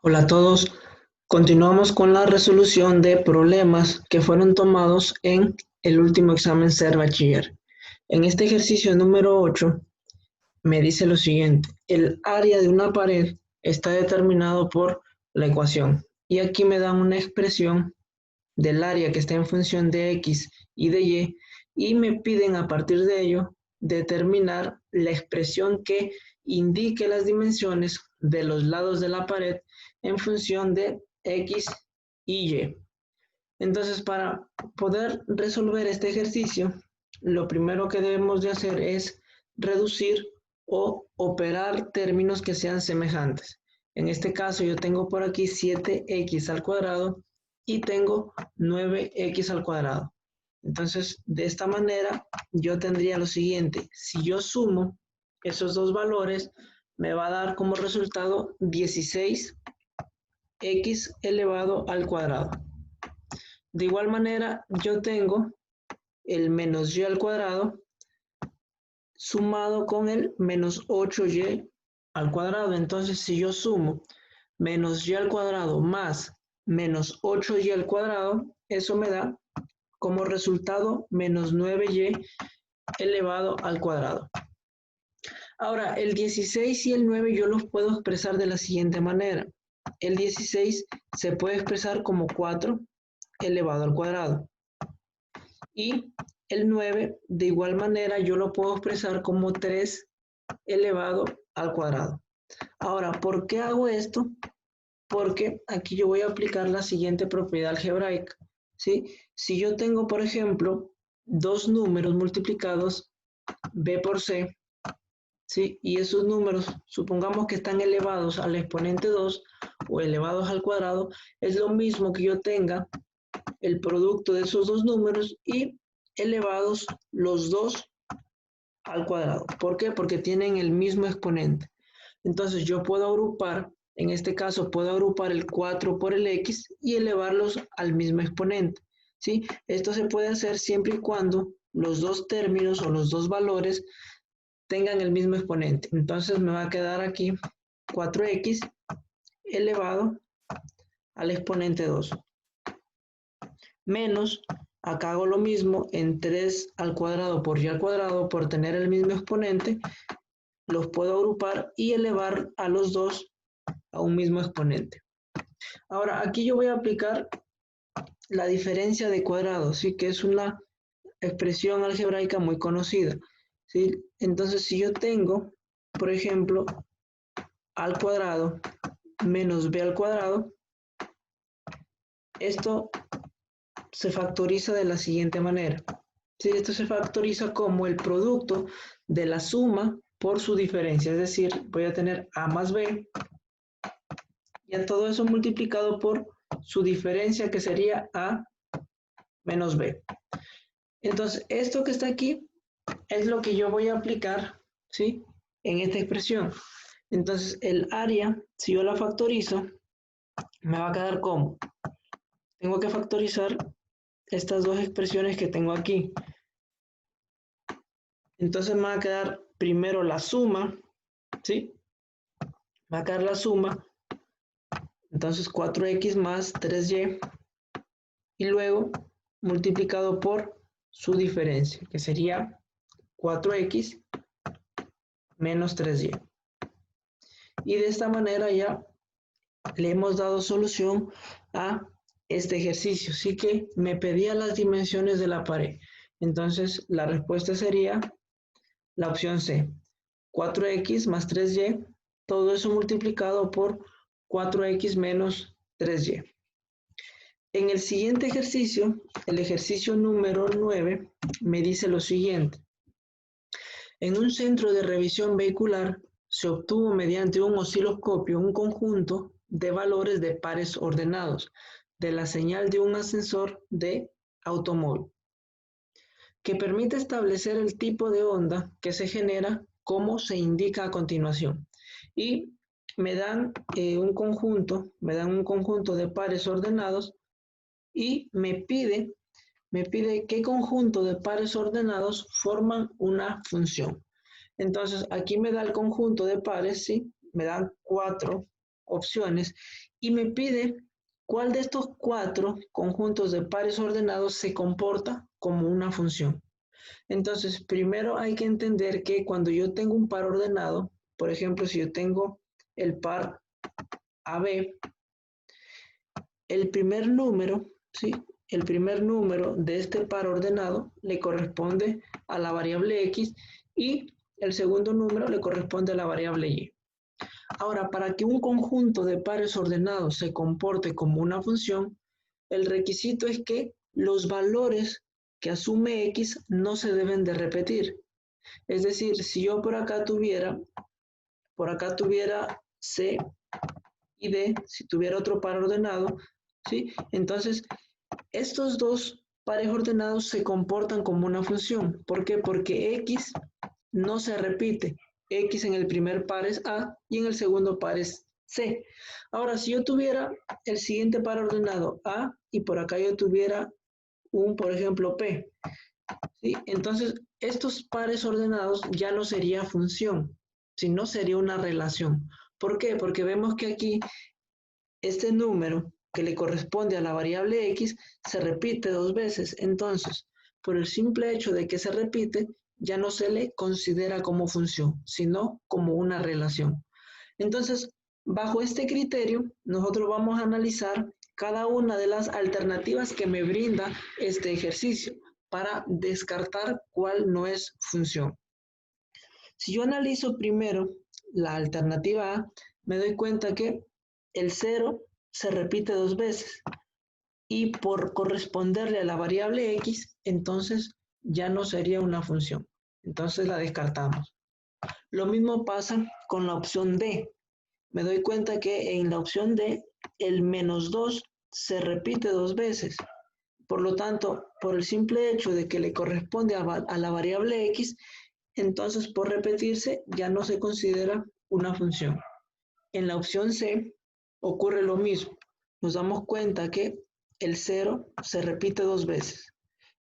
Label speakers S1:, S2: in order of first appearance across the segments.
S1: Hola a todos. Continuamos con la resolución de problemas que fueron tomados en el último examen Ser Bachiller. En este ejercicio número 8 me dice lo siguiente: el área de una pared está determinado por la ecuación. Y aquí me dan una expresión del área que está en función de X y de Y me piden a partir de ello determinar la expresión que indique las dimensiones de los lados de la pared en función de X y Y. Entonces, para poder resolver este ejercicio, lo primero que debemos de hacer es reducir o operar términos que sean semejantes. En este caso, yo tengo por aquí 7x al cuadrado y tengo 9x al cuadrado. Entonces, de esta manera, yo tendría lo siguiente: si yo sumo esos dos valores, me va a dar como resultado 16x elevado al cuadrado. De igual manera, yo tengo el menos y al cuadrado sumado con el menos 8y al cuadrado. Entonces, si yo sumo menos y al cuadrado más menos 8y al cuadrado, eso me da como resultado menos 9y elevado al cuadrado. Ahora, el 16 y el 9 yo los puedo expresar de la siguiente manera. El 16 se puede expresar como 4 elevado al cuadrado. Y el 9, de igual manera, yo lo puedo expresar como 3 elevado al cuadrado. Ahora, ¿por qué hago esto? Porque aquí yo voy a aplicar la siguiente propiedad algebraica, ¿sí? Si yo tengo, por ejemplo, dos números multiplicados, b por c, ¿sí? Y esos números, supongamos que están elevados al exponente 2 o elevados al cuadrado, es lo mismo que yo tenga el producto de esos dos números y elevados los dos al cuadrado. ¿Por qué? Porque tienen el mismo exponente. Entonces yo puedo agrupar, en este caso puedo agrupar el 4 por el x y elevarlos al mismo exponente, ¿sí? Esto se puede hacer siempre y cuando los dos términos o los dos valores tengan el mismo exponente. Entonces me va a quedar aquí 4x elevado al exponente 2 menos, acá hago lo mismo, en 3 al cuadrado por y al cuadrado, por tener el mismo exponente, los puedo agrupar y elevar a los dos a un mismo exponente. Ahora, aquí yo voy a aplicar la diferencia de cuadrados, ¿sí? Que es una expresión algebraica muy conocida, ¿sí? Entonces, si yo tengo, por ejemplo, al cuadrado menos b al cuadrado, esto se factoriza de la siguiente manera. ¿Sí? Esto se factoriza como el producto de la suma por su diferencia, es decir, voy a tener a más b y a todo eso multiplicado por su diferencia, que sería a menos b. Entonces, esto que está aquí es lo que yo voy a aplicar, ¿sí? En esta expresión. Entonces, el área, si yo la factorizo, me va a quedar como, tengo que factorizar estas dos expresiones que tengo aquí. Entonces me va a quedar primero la suma, ¿sí? Va a quedar la suma, entonces 4x más 3y, y luego multiplicado por su diferencia, que sería 4x menos 3y. Y de esta manera ya le hemos dado solución a este ejercicio. Así que me pedía las dimensiones de la pared. Entonces la respuesta sería la opción C. 4x más 3y, todo eso multiplicado por 4x menos 3y. En el siguiente ejercicio, el ejercicio número 9, me dice lo siguiente. En un centro de revisión vehicular se obtuvo mediante un osciloscopio un conjunto de valores de pares ordenados de la señal de un ascensor de automóvil, que permite establecer el tipo de onda que se genera como se indica a continuación. Y me dan un conjunto de pares ordenados y me pide qué conjunto de pares ordenados forman una función. Entonces, aquí me da el conjunto de pares, ¿sí? Me dan 4 opciones y me pide cuál de estos 4 conjuntos de pares ordenados se comporta como una función. Entonces, primero hay que entender que cuando yo tengo un par ordenado, por ejemplo, si yo tengo el par AB, el primer número, ¿sí? El primer número de este par ordenado le corresponde a la variable X y el segundo número le corresponde a la variable Y. Ahora, para que un conjunto de pares ordenados se comporte como una función, el requisito es que los valores que asume X no se deben de repetir. Es decir, si yo por acá tuviera C y D, si tuviera otro par ordenado, ¿sí? Entonces, estos dos pares ordenados se comportan como una función. ¿Por qué? Porque X no se repite. X en el primer par es A y en el segundo par es C. Ahora, si yo tuviera el siguiente par ordenado A y por acá yo tuviera por ejemplo, P, ¿sí? Entonces, estos pares ordenados ya no sería función, sino sería una relación. ¿Por qué? Porque vemos que aquí este número que le corresponde a la variable X se repite 2 veces. Entonces, por el simple hecho de que se repite, ya no se le considera como función, sino como una relación. Entonces, bajo este criterio, nosotros vamos a analizar cada una de las alternativas que me brinda este ejercicio para descartar cuál no es función. Si yo analizo primero la alternativa A, me doy cuenta que el 0 se repite 2 veces y por corresponderle a la variable X, entonces ya no sería una función. Entonces la descartamos. Lo mismo pasa con la opción D. Me doy cuenta que en la opción D el menos 2 se repite 2 veces. Por lo tanto, por el simple hecho de que le corresponde a la variable X, entonces por repetirse ya no se considera una función. En la opción C ocurre lo mismo. Nos damos cuenta que el 0 se repite 2 veces.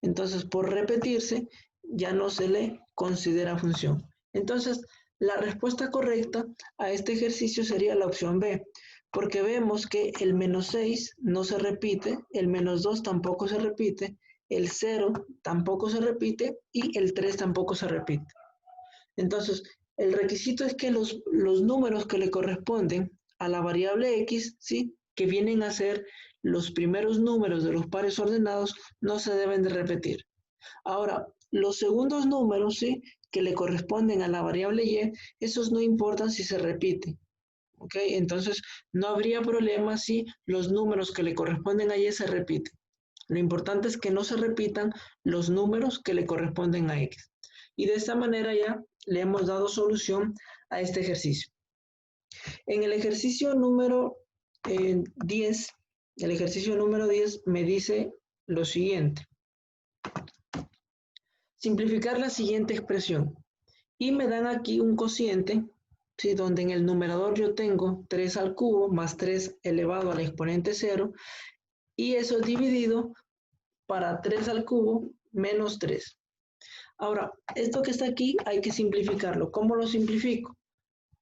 S1: Entonces, por repetirse, ya no se le considera función. Entonces, la respuesta correcta a este ejercicio sería la opción B, porque vemos que el menos 6 no se repite, el menos 2 tampoco se repite, el 0 tampoco se repite y el 3 tampoco se repite. Entonces, el requisito es que los números que le corresponden a la variable X, ¿sí? Que vienen a ser los primeros números de los pares ordenados, no se deben de repetir. Ahora, los segundos números, ¿sí? Que le corresponden a la variable Y, esos no importan si se repiten. ¿Ok? Entonces, no habría problema si los números que le corresponden a Y se repiten. Lo importante es que no se repitan los números que le corresponden a X. Y de esta manera ya le hemos dado solución a este ejercicio. En el ejercicio número 10, el ejercicio número 10 me dice lo siguiente. Simplificar la siguiente expresión. Y me dan aquí un cociente, ¿sí? Donde en el numerador yo tengo 3 al cubo más 3 elevado al exponente 0. Y eso dividido para 3 al cubo menos 3. Ahora, esto que está aquí hay que simplificarlo. ¿Cómo lo simplifico?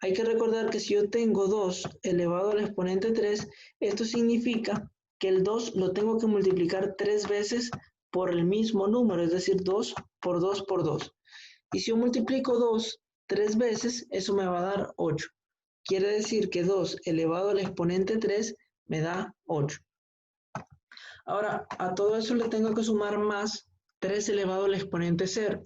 S1: Hay que recordar que si yo tengo 2 elevado al exponente 3, esto significa que el 2 lo tengo que multiplicar 3 veces por el mismo número, es decir, 2 por 2 por 2. Y si yo multiplico 2 3 veces, eso me va a dar 8. Quiere decir que 2 elevado al exponente 3 me da 8. Ahora, a todo eso le tengo que sumar más 3 elevado al exponente 0.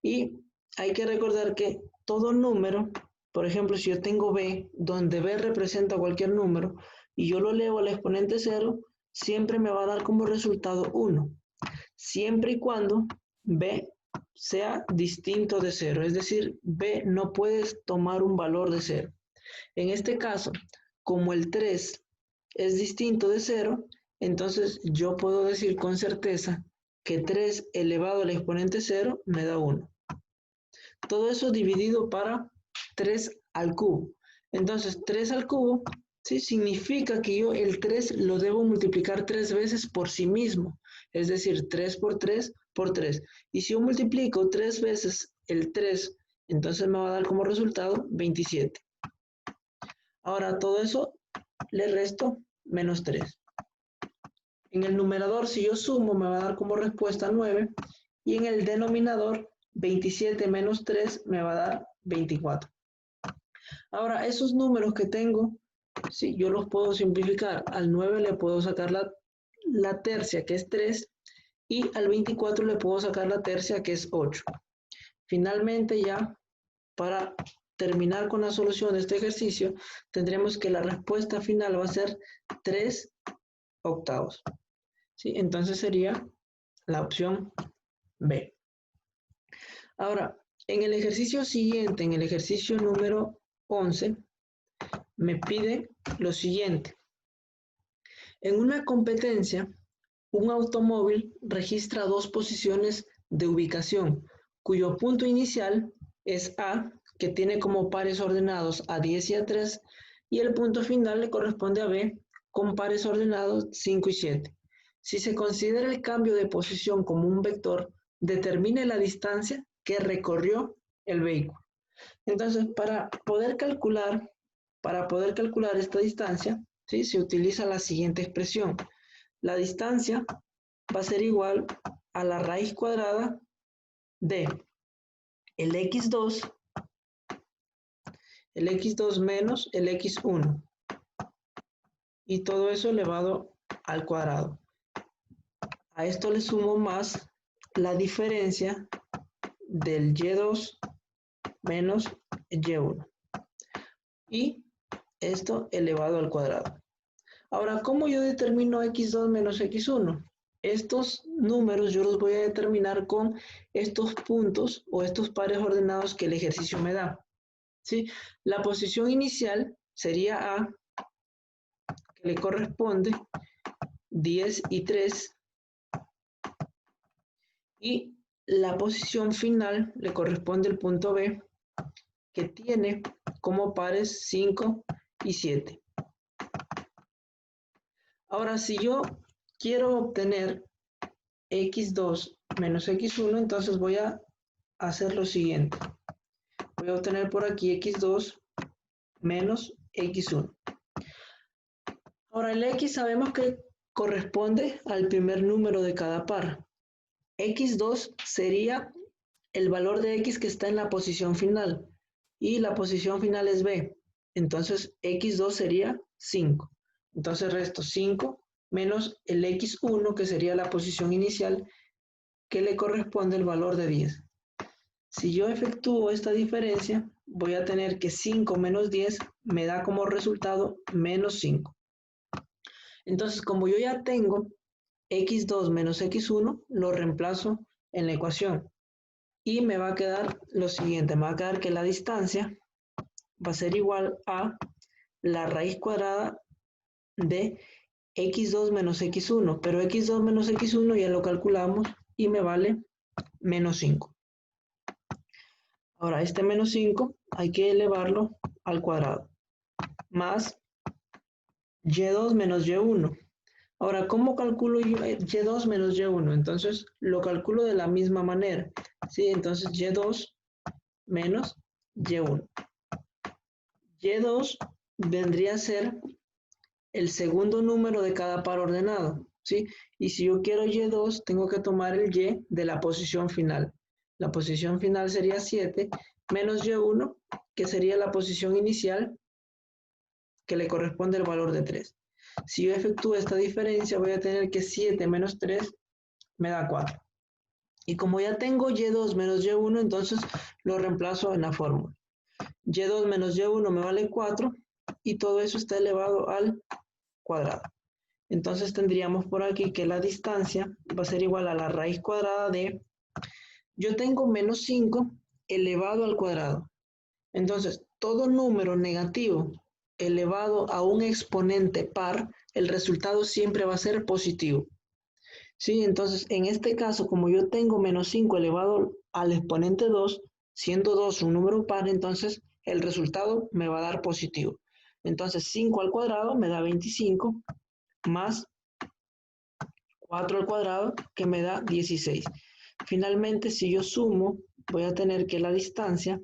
S1: Y hay que recordar que todo número, por ejemplo, si yo tengo b, donde b representa cualquier número, y yo lo elevo al exponente 0, siempre me va a dar como resultado 1. Siempre y cuando b sea distinto de 0. Es decir, b no puedes tomar un valor de 0. En este caso, como el 3 es distinto de 0, entonces yo puedo decir con certeza que 3 elevado al exponente 0 me da 1. Todo eso dividido para 3 al cubo. Entonces, 3 al cubo, ¿sí? Significa que yo el 3 lo debo multiplicar 3 veces por sí mismo. Es decir, 3 por 3 por 3. Y si yo multiplico 3 veces el 3, entonces me va a dar como resultado 27. Ahora todo eso le resto menos 3. En el numerador, si yo sumo, me va a dar como respuesta 9. Y en el denominador, 27 menos 3 me va a dar 24. Ahora, esos números que tengo, sí, yo los puedo simplificar. Al 9 le puedo sacar la tercia, que es 3. Y al 24 le puedo sacar la tercia, que es 8. Finalmente, ya para terminar con la solución de este ejercicio, tendremos que la respuesta final va a ser 3 octavos. ¿Sí? Entonces sería la opción B. Ahora, en el ejercicio siguiente, en el ejercicio número 11, me pide lo siguiente. En una competencia, un automóvil registra dos posiciones de ubicación, cuyo punto inicial es A, que tiene como pares ordenados a 10 y a 3, y el punto final le corresponde a B, con pares ordenados 5 y 7. Si se considera el cambio de posición como un vector, determine la distancia que recorrió el vehículo. Entonces, para poder calcular esta distancia, ¿sí? Se utiliza la siguiente expresión. La distancia va a ser igual a la raíz cuadrada de el x2 menos el x1. Y todo eso elevado al cuadrado. A esto le sumo más la diferencia del y2 menos y1. Y esto elevado al cuadrado. Ahora, ¿cómo yo determino x2 menos x1? Estos números yo los voy a determinar con estos puntos o estos pares ordenados que el ejercicio me da. ¿Sí? La posición inicial sería A, que le corresponde 10 y 3. Y la posición final le corresponde el punto B, que tiene como pares 5 y 7. Ahora, si yo quiero obtener x2 menos x1, entonces voy a hacer lo siguiente. Voy a obtener por aquí x2 menos x1. Ahora, el x sabemos que corresponde al primer número de cada par. x2 sería el valor de x que está en la posición final. Y la posición final es b. Entonces, x2 sería 5. Entonces, resto 5 menos el x1, que sería la posición inicial, que le corresponde el valor de 10. Si yo efectúo esta diferencia, voy a tener que 5 menos 10 me da como resultado menos 5. Entonces, como yo ya tengo x2 menos x1, lo reemplazo en la ecuación. Y me va a quedar lo siguiente, me va a quedar que la distancia va a ser igual a la raíz cuadrada de x2 menos x1, pero x2 menos x1 ya lo calculamos y me vale menos 5. Ahora, este menos 5 hay que elevarlo al cuadrado, más y2 menos y1. Ahora, ¿cómo calculo yo y2 menos y1? Entonces, lo calculo de la misma manera, ¿sí? Entonces, y2 menos y1. y2 vendría a ser el segundo número de cada par ordenado, ¿sí? Y si yo quiero y2, tengo que tomar el y de la posición final. La posición final sería 7 menos y1, que sería la posición inicial, que le corresponde el valor de 3. Si yo efectúo esta diferencia, voy a tener que 7 menos 3 me da 4. Y como ya tengo y2 menos y1, entonces lo reemplazo en la fórmula. y2 menos y1 me vale 4 y todo eso está elevado al cuadrado. Entonces tendríamos por aquí que la distancia va a ser igual a la raíz cuadrada de, yo tengo menos 5 elevado al cuadrado. Entonces, todo número negativo elevado a un exponente par, el resultado siempre va a ser positivo. ¿Sí? Entonces, en este caso, como yo tengo menos 5 elevado al exponente 2, siendo 2 un número par, entonces el resultado me va a dar positivo. Entonces, 5 al cuadrado me da 25, más 4 al cuadrado, que me da 16. Finalmente, si yo sumo, voy a tener que la distancia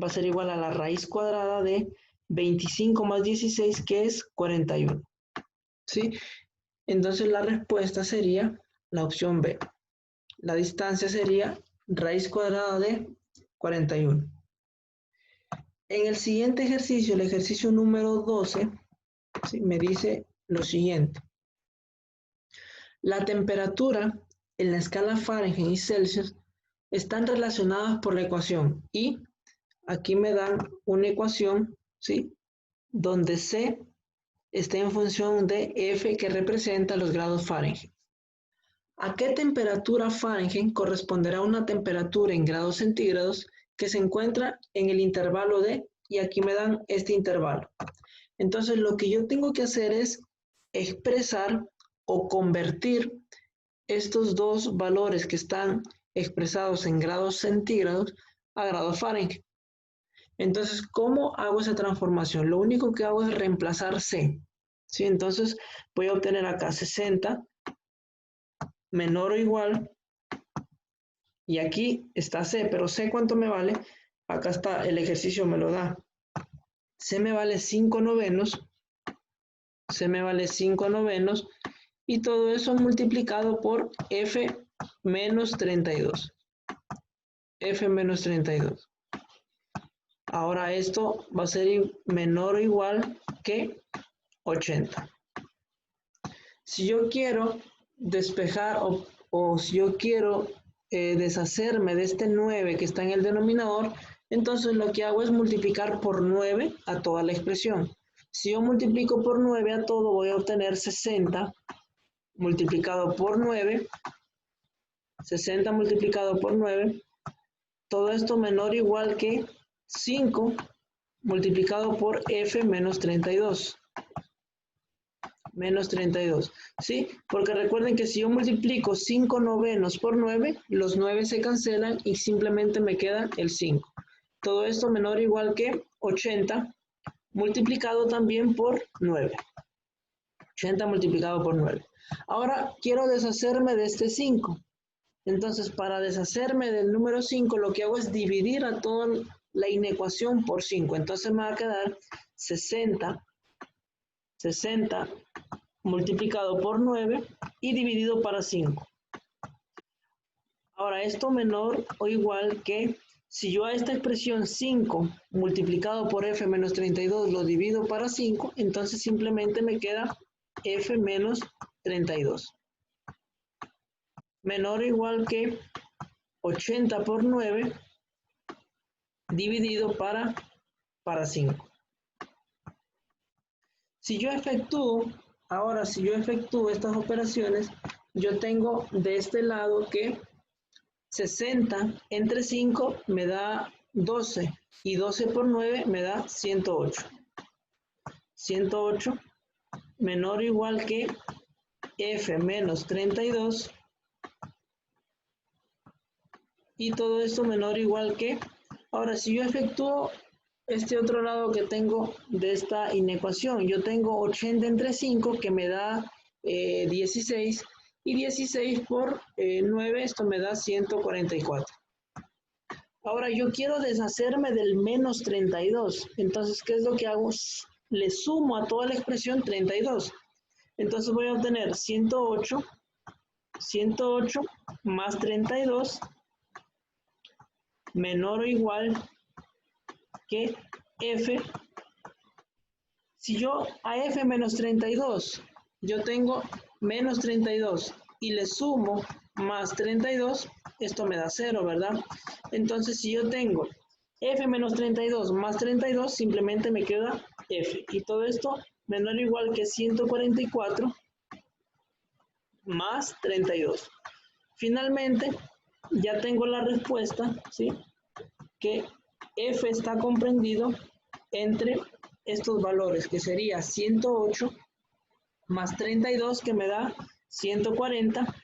S1: va a ser igual a la raíz cuadrada de 25 más 16, que es 41. ¿Sí? Entonces la respuesta sería la opción B. La distancia sería raíz cuadrada de 41. En el siguiente ejercicio, el ejercicio número 12, ¿sí?, me dice lo siguiente. La temperatura en la escala Fahrenheit y Celsius están relacionadas por la ecuación y aquí me dan una ecuación, ¿sí?, donde C está en función de F, que representa los grados Fahrenheit. ¿A qué temperatura Fahrenheit corresponderá una temperatura en grados centígrados que se encuentra en el intervalo de, y aquí me dan este intervalo? Entonces lo que yo tengo que hacer es expresar o convertir estos dos valores que están expresados en grados centígrados a grados Fahrenheit. Entonces, ¿cómo hago esa transformación? Lo único que hago es reemplazar C. ¿Sí? Entonces voy a obtener acá 60 menor o igual, y aquí está C, pero C, ¿cuánto me vale? Acá está, el ejercicio me lo da. C me vale 5 novenos, C me vale 5 novenos, y todo eso multiplicado por F menos 32. F menos 32. Ahora esto va a ser menor o igual que 80. Si yo quiero despejar o si yo quiero deshacerme de este 9 que está en el denominador, entonces lo que hago es multiplicar por 9 a toda la expresión. Si yo multiplico por 9 a todo, voy a obtener 60 multiplicado por 9, 60 multiplicado por 9, todo esto menor o igual que 5 multiplicado por F menos 32. Menos 32, ¿sí? Porque recuerden que si yo multiplico 5 novenos por 9, los 9 se cancelan y simplemente me queda el 5. Todo esto menor o igual que 80 multiplicado también por 9. 80 multiplicado por 9. Ahora quiero deshacerme de este 5. Entonces, para deshacerme del número 5, lo que hago es dividir a toda la inecuación por 5. Entonces me va a quedar 60 multiplicado por 9 y dividido para 5. Ahora, esto menor o igual que, si yo a esta expresión 5 multiplicado por F menos 32 lo divido para 5, entonces simplemente me queda F menos 32. Menor o igual que 80 por 9 dividido para 5. Si yo efectúo estas operaciones, yo tengo de este lado que 60 entre 5 me da 12 y 12 por 9 me da 108. 108 menor o igual que F menos 32 y todo esto menor o igual que, ahora si yo efectúo este otro lado que tengo de esta inecuación, yo tengo 80 entre 5 que me da 16 y 16 por 9, esto me da 144. Ahora yo quiero deshacerme del menos 32, entonces ¿qué es lo que hago? Le sumo a toda la expresión 32. Entonces voy a obtener 108 más 32 menor o igual que F. Si yo a F menos 32, yo tengo menos 32 y le sumo más 32, esto me da 0, ¿verdad? Entonces, si yo tengo F menos 32 más 32, simplemente me queda F. Y todo esto menor o igual que 144 más 32. Finalmente, ya tengo la respuesta, ¿sí?, que F está comprendido entre estos valores, que sería 108 más 32, que me da 140,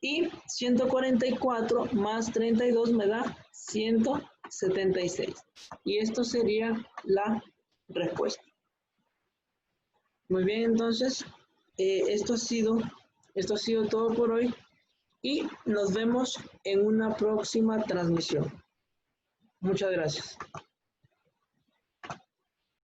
S1: y 144 más 32 me da 176. Y esto sería la respuesta. Muy bien, entonces, esto ha sido todo por hoy y nos vemos en una próxima transmisión. Muchas gracias.